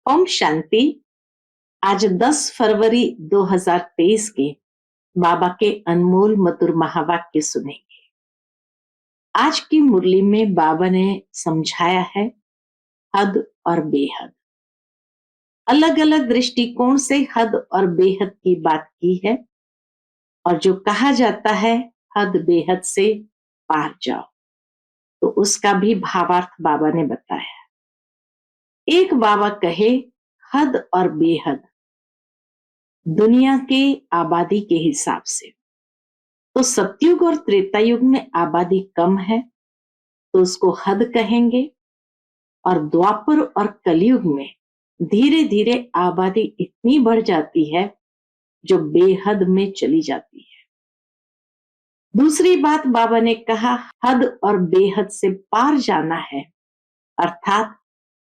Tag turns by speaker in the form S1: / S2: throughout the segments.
S1: ओम शांति। आज 10 फरवरी 2023 के बाबा के अनमोल मधुर महावाक्य सुनेंगे। आज की मुरली में बाबा ने समझाया है हद और बेहद। अलग अलग दृष्टिकोण से हद और बेहद की बात की है और जो कहा जाता है हद बेहद से पार जाओ, तो उसका भी भावार्थ बाबा ने बताया। एक बाबा कहे हद और बेहद दुनिया के आबादी के हिसाब से, तो सतयुग और त्रेता युग में आबादी कम है तो उसको हद कहेंगे, और द्वापर और कलयुग में धीरे धीरे आबादी इतनी बढ़ जाती है जो बेहद में चली जाती है। दूसरी बात बाबा ने कहा हद और बेहद से पार जाना है, अर्थात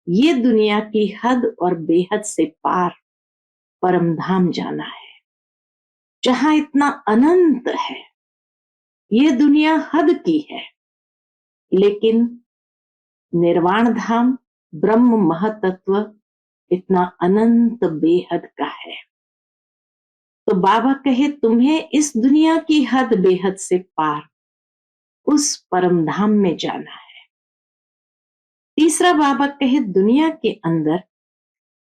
S1: ये दुनिया की हद और बेहद से पार परम धाम जाना है, जहां इतना अनंत है। ये दुनिया हद की है, लेकिन निर्वाण धाम ब्रह्म महतत्व इतना अनंत बेहद का है। तो बाबा कहे तुम्हें इस दुनिया की हद बेहद से पार उस परम धाम में जाना है। तीसरा बाबा कहे दुनिया के अंदर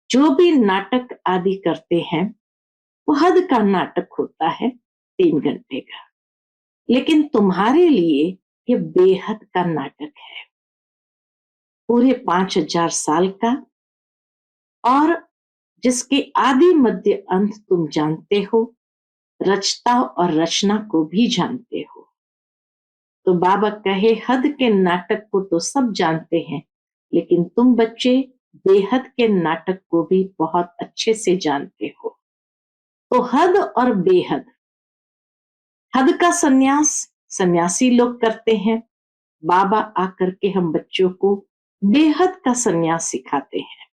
S1: जो भी नाटक आदि करते हैं वो हद का नाटक होता है 3 घंटे का, लेकिन तुम्हारे लिए ये बेहद का नाटक है, पूरे 5000 साल का, और जिसके आदि मध्य अंत तुम जानते हो, रचता और रचना को भी जानते हो। तो बाबा कहे हद के नाटक को तो सब जानते हैं, लेकिन तुम बच्चे बेहद के नाटक को भी बहुत अच्छे से जानते हो। तो हद और बेहद, हद का सन्यास सन्यासी लोग करते हैं, बाबा आकर के हम बच्चों को बेहद का सन्यास सिखाते हैं।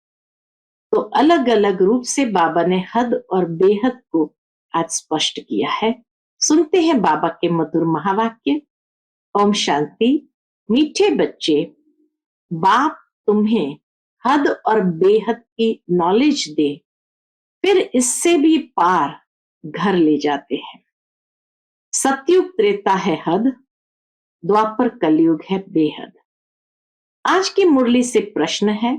S1: तो अलग अलग रूप से बाबा ने हद और बेहद को आज स्पष्ट किया है। सुनते हैं बाबा के मधुर महावाक्य। ओम शांति। मीठे बच्चे, बाप तुम्हें हद और बेहद की नॉलेज दे, फिर इससे भी पार घर ले जाते हैं। सतयुग त्रेता है हद, द्वापर कलयुग है बेहद। आज की मुरली से प्रश्न है,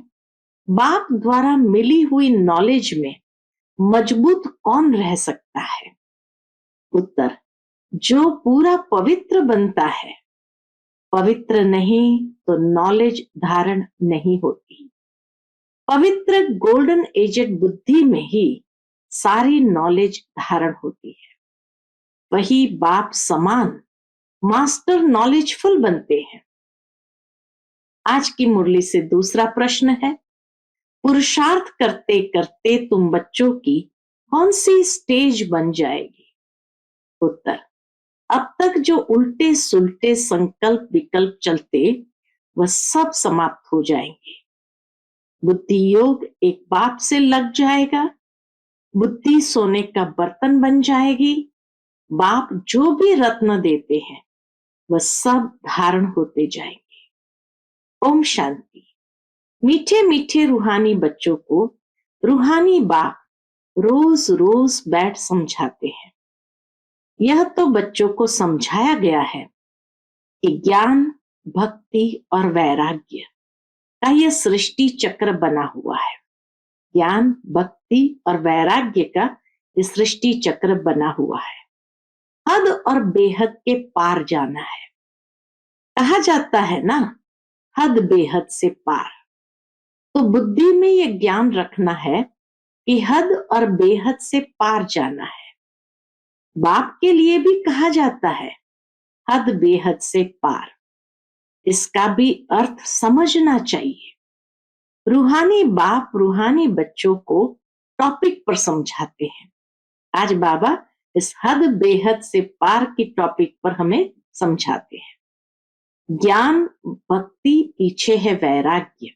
S1: बाप द्वारा मिली हुई नॉलेज में मजबूत कौन रह सकता है? उत्तर, जो पूरा पवित्र बनता है। पवित्र नहीं तो नॉलेज धारण नहीं होती। पवित्र गोल्डन एजेड बुद्धि में ही सारी नॉलेज धारण होती है। वही बाप समान मास्टर नॉलेजफुल बनते हैं। आज की मुरली से दूसरा प्रश्न है, पुरुषार्थ करते करते तुम बच्चों की कौन सी स्टेज बन जाएगी? उत्तर, अब तक जो उल्टे सुलटे संकल्प विकल्प चलते वह सब समाप्त हो जाएंगे। बुद्धि योग एक बाप से लग जाएगा, बुद्धि सोने का बर्तन बन जाएगी। बाप जो भी रत्न देते हैं वह सब धारण होते जाएंगे। ओम शांति। मीठे मीठे रूहानी बच्चों को रूहानी बाप रोज रोज बैठ समझाते हैं। यह तो बच्चों को समझाया गया है कि ज्ञान, भक्ति और वैराग्य का यह सृष्टि चक्र बना हुआ है। ज्ञान, भक्ति और वैराग्य का यह सृष्टि चक्र बना हुआ है। हद और बेहद के पार जाना है। कहा जाता है ना, हद बेहद से पार। तो बुद्धि में यह ज्ञान रखना है कि हद और बेहद से पार जाना है। बाप के लिए भी कहा जाता है हद बेहद से पार। इसका भी अर्थ समझना चाहिए। रूहानी बाप रूहानी बच्चों को टॉपिक पर समझाते हैं। आज बाबा इस हद बेहद से पार की टॉपिक पर हमें समझाते हैं। ज्ञान, भक्ति, पीछे है वैराग्य।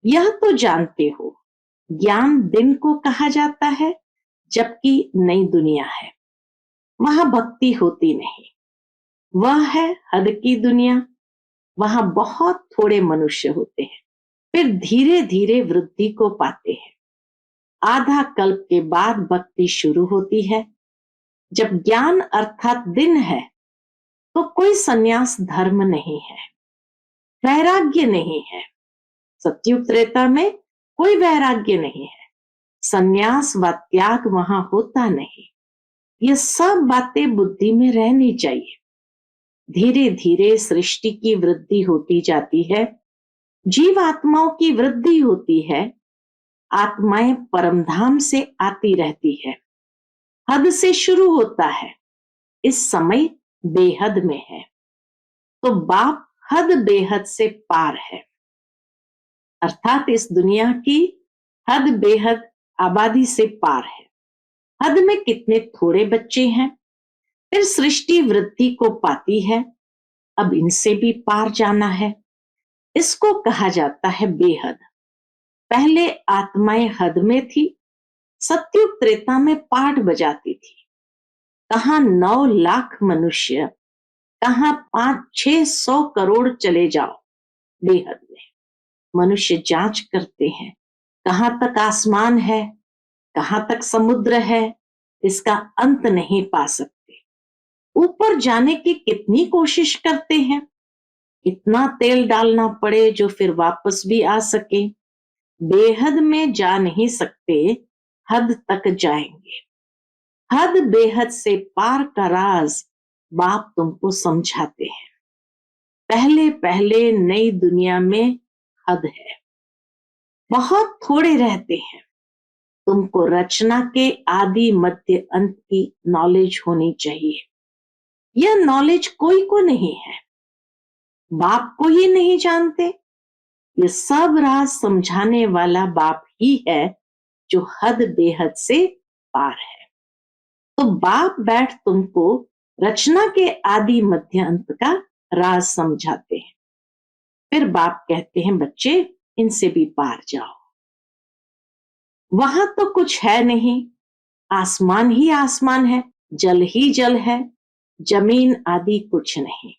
S1: यह तो जानते हो, ज्ञान दिन को कहा जाता है, जबकि नई दुनिया है, वहां भक्ति होती नहीं। वह है हद की दुनिया, वहां बहुत थोड़े मनुष्य होते हैं, फिर धीरे धीरे वृद्धि को पाते हैं। आधा कल्प के बाद भक्ति शुरू होती है। जब ज्ञान अर्थात दिन है तो कोई संन्यास धर्म नहीं है, वैराग्य नहीं है। सतयुग त्रेता में कोई वैराग्य नहीं है, संन्यास व त्याग वहां होता नहीं। ये सब बातें बुद्धि में रहनी चाहिए। धीरे धीरे सृष्टि की वृद्धि होती जाती है, जीव आत्माओं की वृद्धि होती है, आत्माएं परमधाम से आती रहती है। हद से शुरू होता है, इस समय बेहद में है। तो बाप हद बेहद से पार है, अर्थात इस दुनिया की हद बेहद आबादी से पार है। हद में कितने थोड़े बच्चे हैं, फिर सृष्टि वृद्धि को पाती है, अब इनसे भी पार जाना है। इसको कहा जाता है बेहद। पहले आत्माएं हद में थी, सतयुग त्रेता में पाठ बजाती थी। कहां 9 लाख मनुष्य, कहां 500-600 करोड़ चले जाओ बेहद में। मनुष्य जांच करते हैं, कहां तक आसमान है, कहां तक समुद्र है, इसका अंत नहीं पा सकते। ऊपर जाने की कितनी कोशिश करते हैं, इतना तेल डालना पड़े जो फिर वापस भी आ सके। बेहद में जा नहीं सकते, हद तक जाएंगे। हद बेहद से पार का राज बाप तुमको समझाते हैं। पहले पहले नई दुनिया में हद है, बहुत थोड़े रहते हैं। तुमको रचना के आदि मध्य अंत की नॉलेज होनी चाहिए। यह नॉलेज कोई को नहीं है, बाप को ही नहीं जानते। ये सब राज समझाने वाला बाप ही है जो हद बेहद से पार है। तो बाप बैठ तुमको रचना के आदि मध्य अंत का राज समझाते हैं। फिर बाप कहते हैं बच्चे इनसे भी पार जाओ। वहां तो कुछ है नहीं, आसमान ही आसमान है, जल ही जल है, जमीन आदि कुछ नहीं।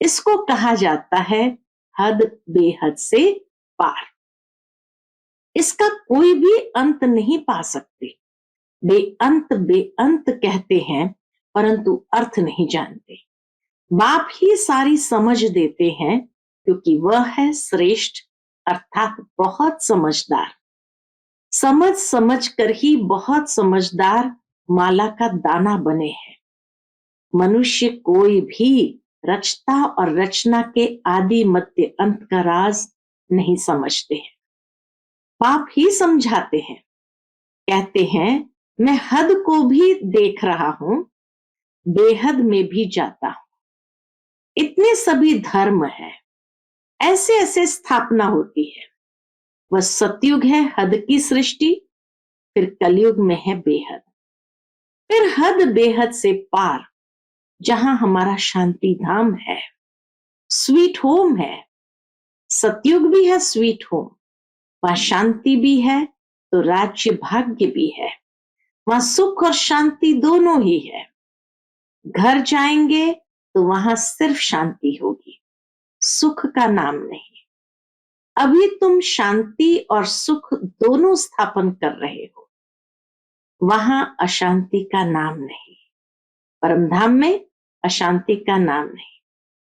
S1: इसको कहा जाता है हद बेहद से पार। इसका कोई भी अंत नहीं पा सकते। बेअंत कहते हैं, परंतु अर्थ नहीं जानते। बाप ही सारी समझ देते हैं, क्योंकि वह है श्रेष्ठ, अर्थात बहुत समझदार। समझ समझ कर ही बहुत समझदार माला का दाना बने हैं। मनुष्य कोई भी रचता और रचना के आदि मध्य अंत का राज नहीं समझते हैं। बाप ही समझाते हैं, कहते हैं मैं हद को भी देख रहा हूं, बेहद में भी जाता हूं। इतने सभी धर्म है, ऐसे ऐसे स्थापना होती है। वह सतयुग है हद की सृष्टि, फिर कलयुग में है बेहद, फिर हद बेहद से पार, जहां हमारा शांति धाम है, स्वीट होम है। सतयुग भी है स्वीट होम, वहां शांति भी है तो राज्य भाग्य भी है। वहां सुख और शांति दोनों ही है। घर जाएंगे तो वहां सिर्फ शांति होगी, सुख का नाम नहीं। अभी तुम शांति और सुख दोनों स्थापन कर रहे हो, वहां अशांति का नाम नहीं। परमधाम में अशांति का नाम नहीं।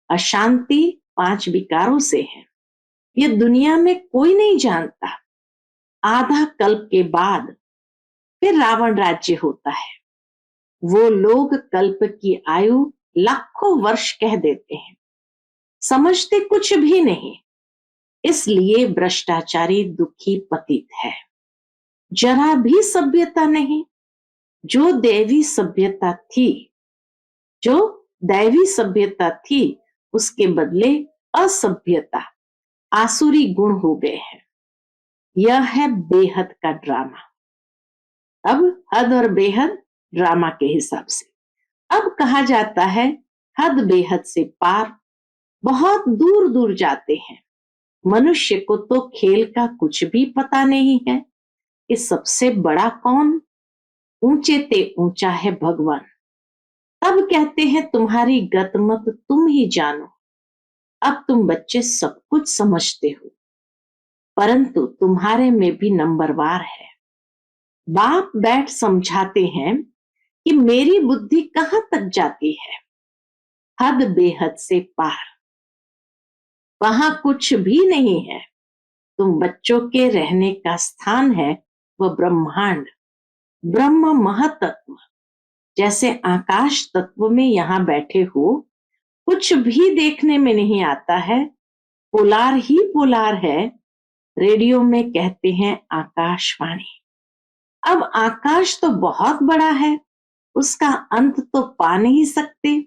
S1: अशांति 5 विकारों से है, ये दुनिया में कोई नहीं जानता। आधा कल्प के बाद फिर रावण राज्य होता है। वो लोग कल्प की आयु लाखों वर्ष कह देते हैं, समझते कुछ भी नहीं, इसलिए भ्रष्टाचारी दुखी पतित है। जरा भी सभ्यता नहीं। जो दैवी सभ्यता थी, जो दैवी सभ्यता थी, उसके बदले असभ्यता, आसुरी गुण हो गए हैं। यह है बेहद का ड्रामा। अब हद और बेहद ड्रामा के हिसाब से अब कहा जाता है हद बेहद से पार, बहुत दूर दूर जाते हैं। मनुष्य को तो खेल का कुछ भी पता नहीं है कि सबसे बड़ा कौन, ऊंचे ते ऊंचा है भगवान। तब कहते हैं तुम्हारी गत मत तुम ही जानो। अब तुम बच्चे सब कुछ समझते हो, परंतु तुम्हारे में भी नंबरवार है। बाप बैठ समझाते हैं कि मेरी बुद्धि कहां तक जाती है, हद बेहद से पार, वहां कुछ भी नहीं है। तुम बच्चों के रहने का स्थान है वह ब्रह्मांड, ब्रह्म महतत्व। जैसे आकाश तत्व में यहाँ बैठे हो, कुछ भी देखने में नहीं आता है, पोलार ही पोलार है। रेडियो में कहते हैं आकाशवाणी। अब आकाश तो बहुत बड़ा है, उसका अंत तो पा नहीं सकते,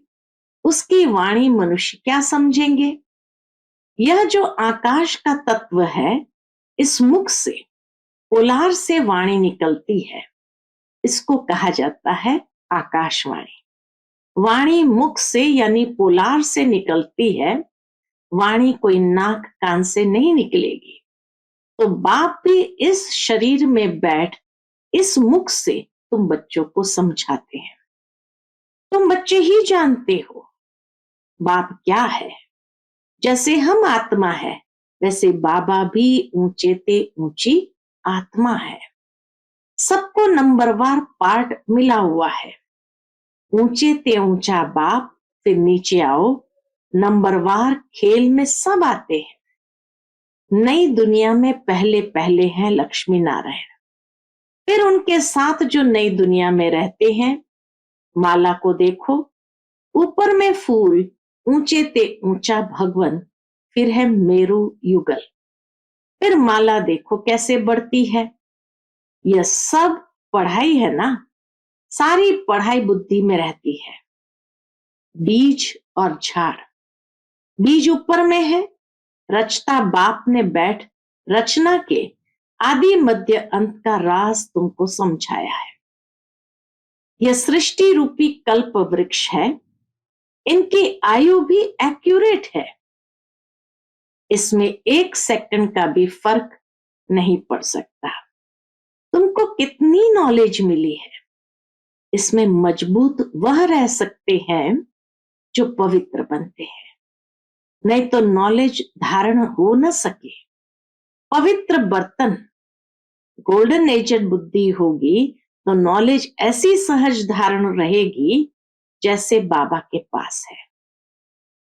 S1: उसकी वाणी मनुष्य क्या समझेंगे। यह जो आकाश का तत्व है, इस मुख से, पोलार से वाणी निकलती है, इसको कहा जाता है आकाशवाणी। वाणी मुख से यानी पोलार से निकलती है, वाणी कोई नाक कान से नहीं निकलेगी। तो बाप भी इस शरीर में बैठ इस मुख से तुम बच्चों को समझाते हैं। तुम बच्चे ही जानते हो बाप क्या है। जैसे हम आत्मा है, वैसे बाबा भी ऊंचे ते ऊंची आत्मा है। सबको नंबरवार पार्ट मिला हुआ है। ऊंचे ते ऊंचा बाप, फिर नीचे आओ, नंबरवार खेल में सब आते हैं। नई दुनिया में पहले पहले हैं लक्ष्मी नारायण, फिर उनके साथ जो नई दुनिया में रहते हैं, माला को देखो, ऊपर में फूल, ऊंचे ते ऊंचा भगवन, फिर है मेरु युगल, फिर माला देखो कैसे बढ़ती है। यह सब पढ़ाई है ना, सारी पढ़ाई बुद्धि में रहती है। बीज और झाड़, बीज ऊपर में है, रचता बाप ने बैठ रचना के आदि मध्य अंत का राज तुमको समझाया है। यह सृष्टि रूपी कल्प वृक्ष है, इनकी आयु भी एक्यूरेट है, इसमें 1 सेकंड का भी फर्क नहीं पड़ सकता। तुमको कितनी नॉलेज मिली है, इसमें मजबूत वह रह सकते हैं जो पवित्र बनते हैं, नहीं तो नॉलेज धारण हो न सके। पवित्र बर्तन, गोल्डन एजड बुद्धि होगी तो नॉलेज ऐसी सहज धारण रहेगी जैसे बाबा के पास है।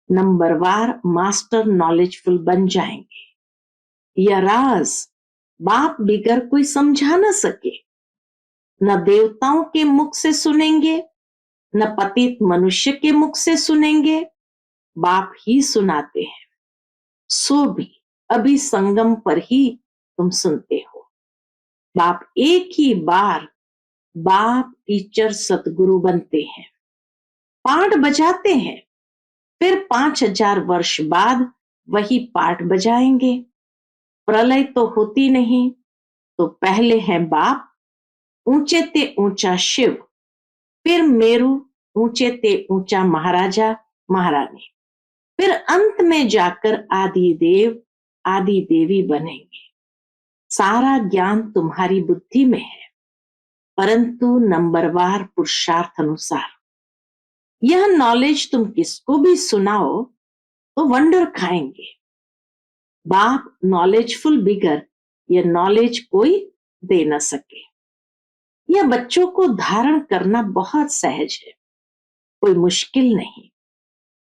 S1: नंबरवार मास्टर नॉलेजफुल बन जाएंगे। यह राज बाप बिगर कोई समझा न सके। न देवताओं के मुख से सुनेंगे, न पतित मनुष्य के मुख से सुनेंगे, बाप ही सुनाते हैं। सो भी अभी संगम पर ही तुम सुनते हो। बाप एक ही बार बाप टीचर सतगुरु बनते हैं, पाठ बजाते हैं, फिर 5000 वर्ष बाद वही पाठ बजाएंगे। प्रलय तो होती नहीं, तो पहले है बाप, ऊंचे ते ऊंचा शिव, फिर मेरु, ऊंचे ते ऊंचा महाराजा महारानी, फिर अंत में जाकर आदि देव आदि देवी बनेंगे। सारा ज्ञान तुम्हारी बुद्धि में है, परंतु नंबरवार पुरुषार्थ अनुसार। यह नॉलेज तुम किसको भी सुनाओ तो वंडर खाएंगे। बाप नॉलेजफुल बिगर यह नॉलेज कोई दे न सके। यह बच्चों को धारण करना बहुत सहज है, कोई मुश्किल नहीं,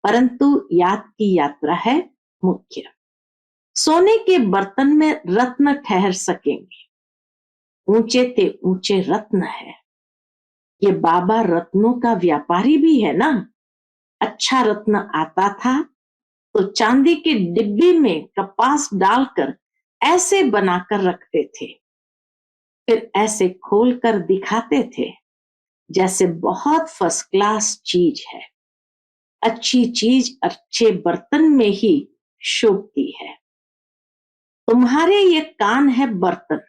S1: परंतु याद की यात्रा है मुख्य। सोने के बर्तन में रत्न ठहर सकेंगे, ऊंचे ते ऊंचे रत्न है। ये बाबा रत्नों का व्यापारी भी है ना। अच्छा रत्न आता था तो चांदी के डिब्बी में कपास डालकर ऐसे बनाकर रखते थे, फिर ऐसे खोलकर दिखाते थे जैसे बहुत फर्स्ट क्लास चीज है। अच्छी चीज अच्छे बर्तन में ही शोभती है। तुम्हारे ये कान है बर्तन,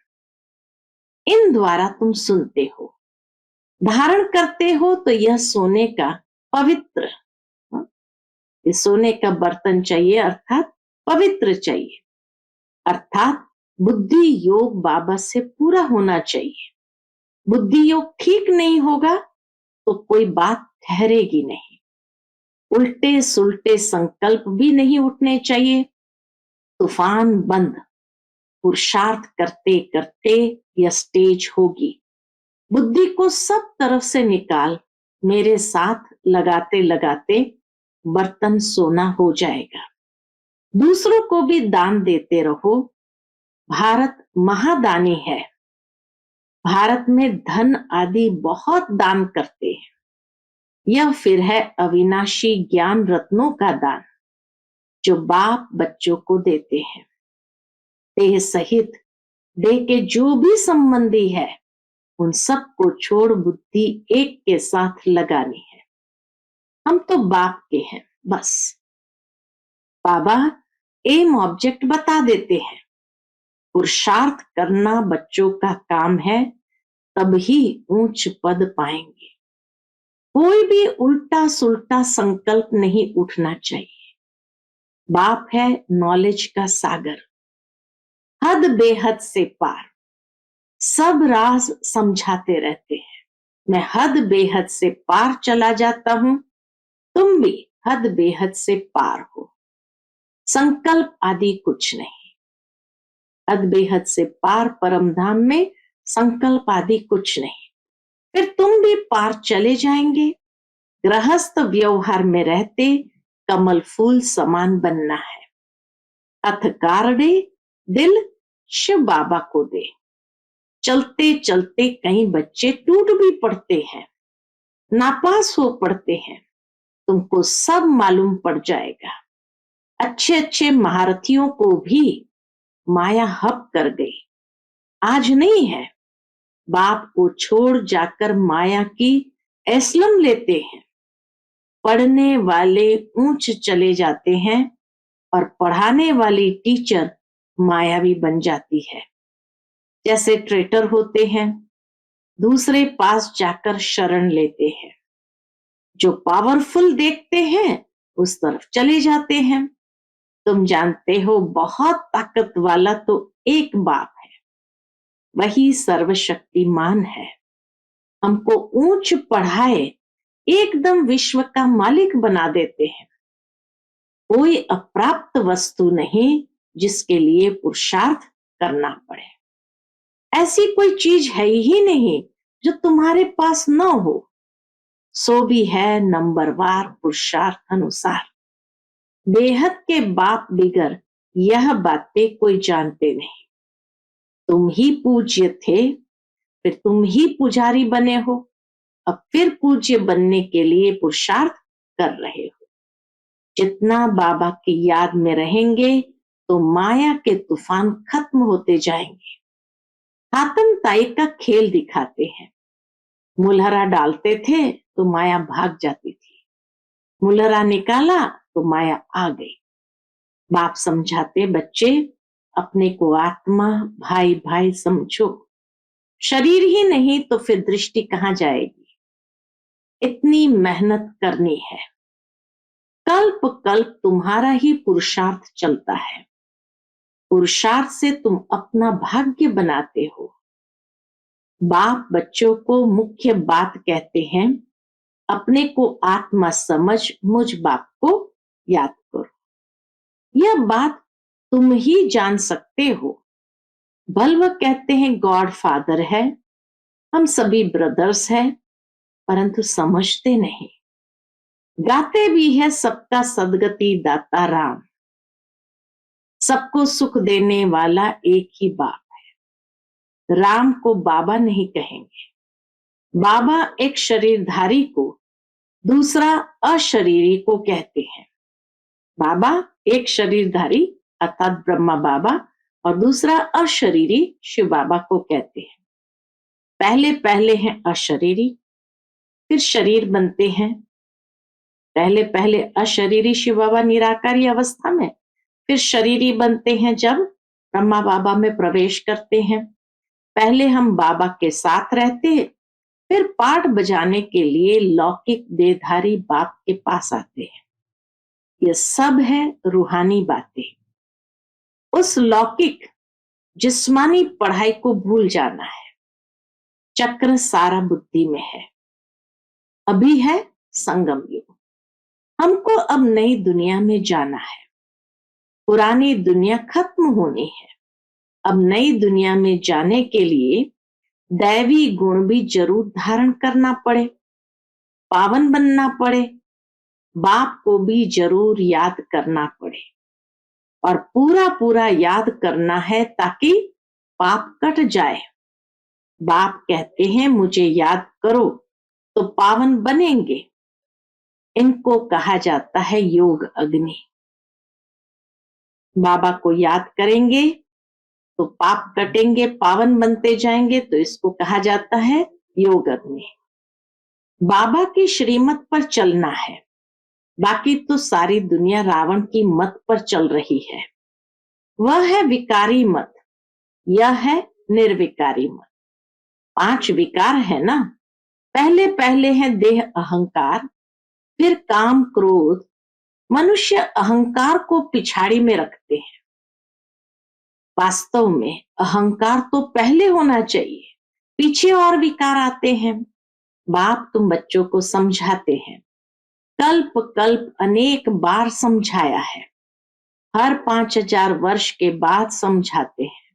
S1: इन द्वारा तुम सुनते हो, धारण करते हो तो यह सोने का पवित्र, ये सोने का बर्तन चाहिए अर्थात पवित्र चाहिए, अर्थात बुद्धि योग बाबा से पूरा होना चाहिए। बुद्धि योग ठीक नहीं होगा तो कोई बात ठहरेगी नहीं। उल्टे सुलटे संकल्प भी नहीं उठने चाहिए। तूफान बंद, पुरुषार्थ करते करते यह स्टेज होगी। बुद्धि को सब तरफ से निकाल, मेरे साथ लगाते लगाते बर्तन सोना हो जाएगा। दूसरों को भी दान देते रहो। भारत महादानी है। भारत में धन आदि बहुत दान करते हैं। यह फिर है अविनाशी ज्ञान रत्नों का दान जो बाप बच्चों को देते हैं। देह सहित देह के जो भी संबंधी है उन सब को छोड़ बुद्धि एक के साथ लगानी है। हम तो बाप के हैं बस। बाबा एम ऑब्जेक्ट बता देते हैं। पुरुषार्थ करना बच्चों का काम है, तभी ऊंच पद पाएंगे। कोई भी उल्टा सुल्टा संकल्प नहीं उठना चाहिए। बाप है नॉलेज का सागर, हद बेहद से पार। सब राज समझाते रहते हैं। मैं हद बेहद से पार चला जाता हूं, तुम भी हद बेहद से पार हो। संकल्प आदि कुछ नहीं। हद बेहद से पार परम धाम में संकल्प आदि कुछ नहीं। फिर तुम भी पार चले जाएंगे। गृहस्थ व्यवहार में रहते कमल फूल समान बनना है। अथ कारणे दिल शिव बाबा को दे। चलते चलते कई बच्चे टूट भी पड़ते हैं, नापास हो पड़ते हैं। तुमको सब मालूम पड़ जाएगा। अच्छे अच्छे महारथियों को भी माया हप कर गई। आज नहीं है। बाप को छोड़ जाकर माया की एस्लम लेते हैं। पढ़ने वाले ऊंच चले जाते हैं और पढ़ाने वाली टीचर मायावी बन जाती है। जैसे ट्रेटर होते हैं, दूसरे पास जाकर शरण लेते हैं। जो पावरफुल देखते हैं उस तरफ चले जाते हैं। तुम जानते हो बहुत ताकत वाला तो एक बाप है, वही सर्वशक्तिमान है। हमको ऊंच पढ़ाए एकदम विश्व का मालिक बना देते हैं। कोई अप्राप्त वस्तु नहीं जिसके लिए पुरुषार्थ करना पड़े। ऐसी कोई चीज है ही नहीं जो तुम्हारे पास न हो। सो भी है नंबरवार पुरुषार्थ अनुसार। बेहद के बाप बिगर यह बातें कोई जानते नहीं। तुम ही पूज्य थे, फिर तुम ही पुजारी बने हो। अब फिर पूज्य बनने के लिए पुरुषार्थ कर रहे हो। जितना बाबा की याद में रहेंगे तो माया के तूफान खत्म होते जाएंगे। हातम ताई का खेल दिखाते हैं। मुलहरा डालते थे तो माया भाग जाती थी। मुलहरा निकाला तो माया आ गई। बाप समझाते, बच्चे अपने को आत्मा भाई भाई समझो। शरीर ही नहीं तो फिर दृष्टि कहाँ जाएगी। इतनी मेहनत करनी है। कल्प कल्प तुम्हारा ही पुरुषार्थ चलता है। पुरुषार्थ से तुम अपना भाग्य बनाते हो। बाप बच्चों को मुख्य बात कहते हैं, अपने को आत्मा समझ मुझ बाप को याद करो। यह बात तुम ही जान सकते हो। बल्ब कहते हैं गॉड फादर है, हम सभी ब्रदर्स हैं, परंतु समझते नहीं। गाते भी है सबका सदगति दाता राम। सबको सुख देने वाला एक ही बाप है। राम को बाबा नहीं कहेंगे। बाबा एक शरीरधारी को दूसरा अशरीरी को कहते हैं। बाबा एक शरीरधारी अर्थात ब्रह्मा बाबा और दूसरा अशरीरी शिव बाबा को कहते हैं। पहले पहले हैं अशरीरी, फिर शरीर बनते हैं। पहले पहले अशरीरी शिव बाबा निराकारी अवस्था में, फिर शरीरी बनते हैं जब ब्रह्मा बाबा में प्रवेश करते हैं। पहले हम बाबा के साथ रहते हैं, फिर पाठ बजाने के लिए लौकिक देहधारी बाप के पास आते हैं। ये सब है रूहानी बातें। उस लौकिक जिस्मानी पढ़ाई को भूल जाना है। चक्र सारा बुद्धि में है। अभी है संगम युग। हमको अब नई दुनिया में जाना है। पुरानी दुनिया खत्म होनी है। अब नई दुनिया में जाने के लिए दैवी गुण भी जरूर धारण करना पड़े, पावन बनना पड़े, बाप को भी जरूर याद करना पड़े और पूरा पूरा याद करना है ताकि पाप कट जाए। बाप कहते हैं मुझे याद करो तो पावन बनेंगे। इनको कहा जाता है योग अग्नि। बाबा को याद करेंगे तो पाप कटेंगे, पावन बनते जाएंगे, तो इसको कहा जाता है योग अग्नि। बाबा की श्रीमत पर चलना है, बाकी तो सारी दुनिया रावण की मत पर चल रही है। वह है विकारी मत, यह है निर्विकारी मत। 5 विकार है ना। पहले पहले है देह अहंकार, फिर काम क्रोध। मनुष्य अहंकार को पिछाड़ी में रखते हैं। वास्तव में अहंकार तो पहले होना चाहिए, पीछे और विकार आते हैं। बाप तुम बच्चों को समझाते हैं, कल्प कल्प अनेक बार समझाया है, हर 5000 वर्ष के बाद समझाते हैं।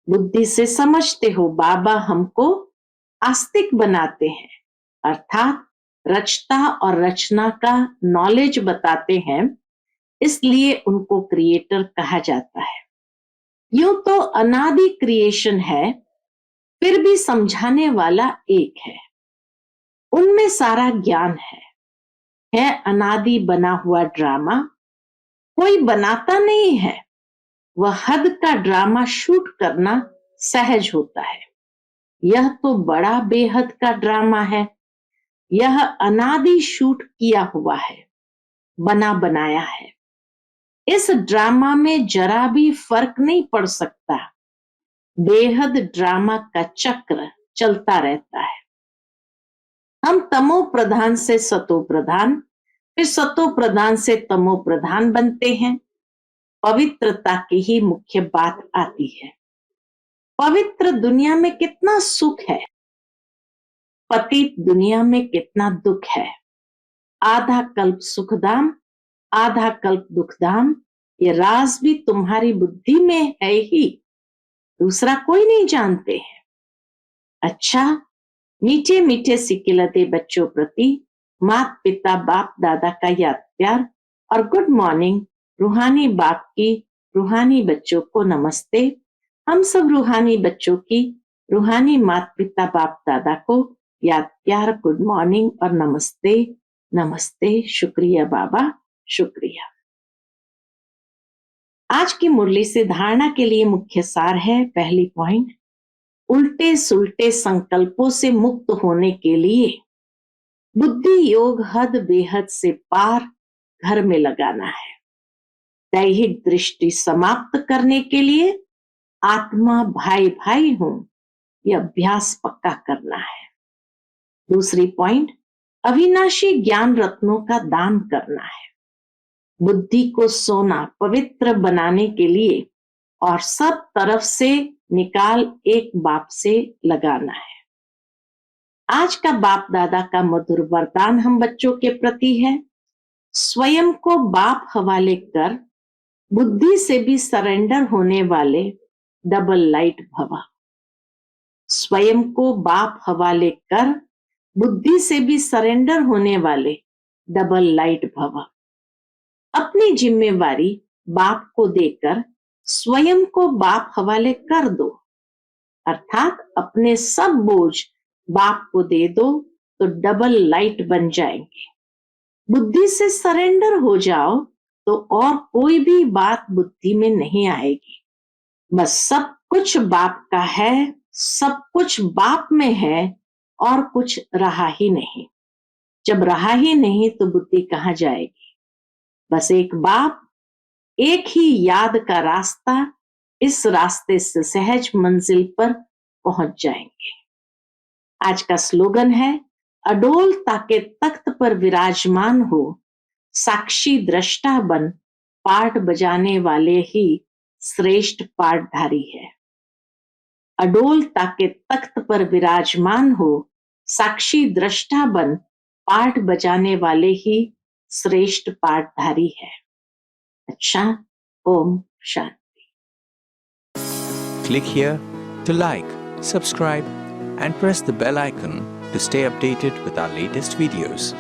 S1: बुद्धि से समझते हो, बाबा हमको आस्तिक बनाते हैं, अर्थात रचता और रचना का नॉलेज बताते हैं, इसलिए उनको क्रिएटर कहा जाता है। यूं तो अनादि क्रिएशन है, फिर भी समझाने वाला एक है। उनमें सारा ज्ञान है अनादि बना हुआ ड्रामा। कोई बनाता नहीं है, वह हद का ड्रामा शूट करना सहज होता है। यह तो बड़ा बेहद का ड्रामा है। यह अनादि शूट किया हुआ है, बना बनाया है। इस ड्रामा में जरा भी फर्क नहीं पड़ सकता। बेहद ड्रामा का चक्र चलता रहता है। हम तमो प्रधान से सतो प्रधान, फिर सतो प्रधान से तमो प्रधान बनते हैं। पवित्रता की ही मुख्य बात आती है। पवित्र दुनिया में कितना सुख है, पतित दुनिया में कितना दुख है। आधा कल्प सुखधाम, आधा कल्प दुखधाम। ये राज भी तुम्हारी बुद्धि में है ही, दूसरा कोई नहीं जानते हैं। अच्छा, मीठे मीठे सिकिलते बच्चों प्रति माता पिता बाप दादा का याद प्यार और गुड मॉर्निंग। रूहानी बाप की रूहानी बच्चों को नमस्ते। हम सब रूहानी बच्चों की रूहानी माता पिता बाप दादा को याद प्यार, गुड मॉर्निंग और नमस्ते। नमस्ते, शुक्रिया बाबा, शुक्रिया। आज की मुरली से धारणा के लिए मुख्य सार है। पहली पॉइंट, उल्टे सुल्टे संकल्पों से मुक्त होने के लिए बुद्धि योग हद बेहद से पार घर में लगाना है। दैहिक दृष्टि समाप्त करने के लिए आत्मा भाई भाई हूं, यह अभ्यास पक्का करना है। दूसरी पॉइंट, अविनाशी ज्ञान रत्नों का दान करना है। बुद्धि को सोना पवित्र बनाने के लिए और सब तरफ से निकाल एक बाप से लगाना है। आज का बाप दादा का मधुर वरदान हम बच्चों के प्रति है, स्वयं को बाप हवाले कर बुद्धि से भी सरेंडर होने वाले डबल लाइट भवा। स्वयं को बाप हवाले कर बुद्धि से भी सरेंडर होने वाले डबल लाइट भवा। अपनी जिम्मेवारी बाप को देकर स्वयं को बाप हवाले कर दो, अर्थात अपने सब बोझ बाप को दे दो तो डबल लाइट बन जाएंगे। बुद्धि से सरेंडर हो जाओ तो और कोई भी बात बुद्धि में नहीं आएगी। बस सब कुछ बाप का है, सब कुछ बाप में है और कुछ रहा ही नहीं। जब रहा ही नहीं तो बुद्धि कहाँ जाएगी। बस एक बाप, एक ही याद का रास्ता, इस रास्ते से सहज मंजिल पर पहुंच जाएंगे। आज का स्लोगन है, अडोलता के तख्त पर विराजमान हो, साक्षी दृष्टा बन, पाठ बजाने वाले ही श्रेष्ठ पाठधारी है। अडोलता के तख्त पर विराजमान हो, साक्षी दृष्टा बन, पाठ बजाने वाले ही श्रेष्ठ पाठधारी है। अच्छा, Om Shanti.
S2: Click here to like, subscribe and press the bell icon to stay updated with our latest videos.